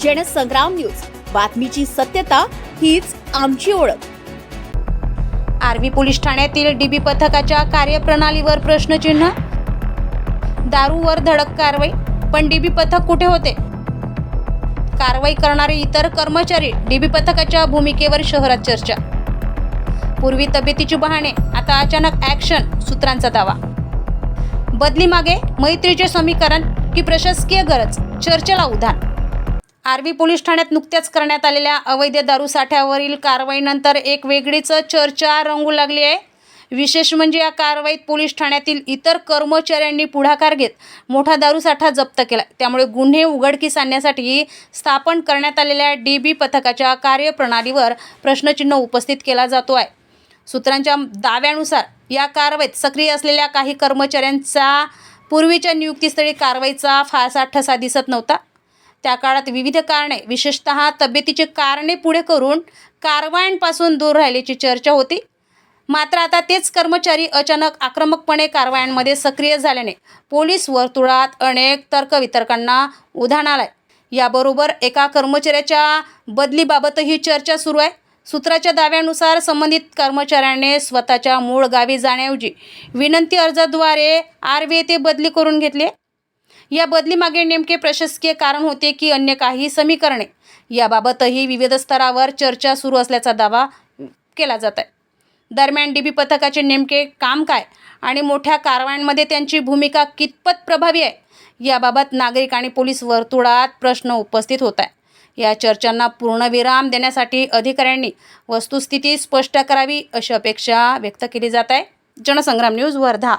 Jansangram news, बातमीची सत्यता हीच आमची ओळख. आर्वी पोलीस ठाण्यातील डीबी पथकाच्या कार्यप्रणालीवर प्रश्नचिन्ह. दारूवर धडक कारवाई, पण डीबी पथक कुठे होते? कारवाई करणारे इतर कर्मचारी, डीबी पथकाच्या भूमिकेवर शहरात चर्चा. पूर्वी तब्येतीची बहाणे, आता अचानक ॲक्शन, सूत्रांचा दावा. बदली मागे मैत्रीचे समीकरण की प्रशासकीय गरज, चर्चेला उधाण. आर्वी पोलीस ठाण्यात नुकत्याच करण्यात आलेल्या अवैध दारू साठ्यावरील कारवाईनंतर एक वेगळीच चर्चा रंगू लागली आहे. विशेष म्हणजे या कारवाईत पोलीस ठाण्यातील इतर कर्मचाऱ्यांनी पुढाकार घेत मोठा दारू साठा जप्त केला. त्यामुळे गुन्हे उघडकीस आणण्यासाठी स्थापन करण्यात आलेल्या डीबी पथकाच्या कार्यप्रणालीवर प्रश्नचिन्ह उपस्थित केला जातो आहे. सूत्रांच्या दाव्यानुसार या कारवाईत सक्रिय असलेल्या काही कर्मचाऱ्यांचा पूर्वीच्या नियुक्तीस्थळी कारवाईचा फारसा ठसा दिसत नव्हता. त्या काळात विविध कारणे, विशेषतः तब्येतीची कारणे पुढे करून कारवायांपासून दूर राहिल्याची चर्चा होती. मात्र आता तेच कर्मचारी अचानक आक्रमकपणे कारवायांमध्ये सक्रिय झाल्याने पोलीस वर्तुळात अनेक तर्कवितर्कांना उधाण आलंय. याबरोबर एका कर्मचाऱ्याच्या बदलीबाबतही चर्चा सुरू आहे. सूत्राच्या दाव्यानुसार संबंधित कर्मचाऱ्याने स्वतःच्या मूळ गावी जाण्याऐवजी विनंती अर्जाद्वारे आर्वी येथे बदली करून घेतली. या बदलीमागे नेमके प्रशासकीय कारण होते की अन्य काही समीकरणे, याबाबतही विविध स्तरावर चर्चा सुरू असल्याचा दावा केला जात आहे. दरम्यान डीबी पथकाचे नेमके काम काय आणि मोठ्या कारवायांमध्ये त्यांची भूमिका कितपत प्रभावी आहे, याबाबत नागरिक आणि पोलीस वर्तुळात प्रश्न उपस्थित होत आहे. या चर्चांना पूर्णविराम देण्यासाठी अधिकाऱ्यांनी वस्तुस्थिती स्पष्ट करावी अशी अपेक्षा व्यक्त केली जात आहे. जनसंग्राम न्यूज, वर्धा.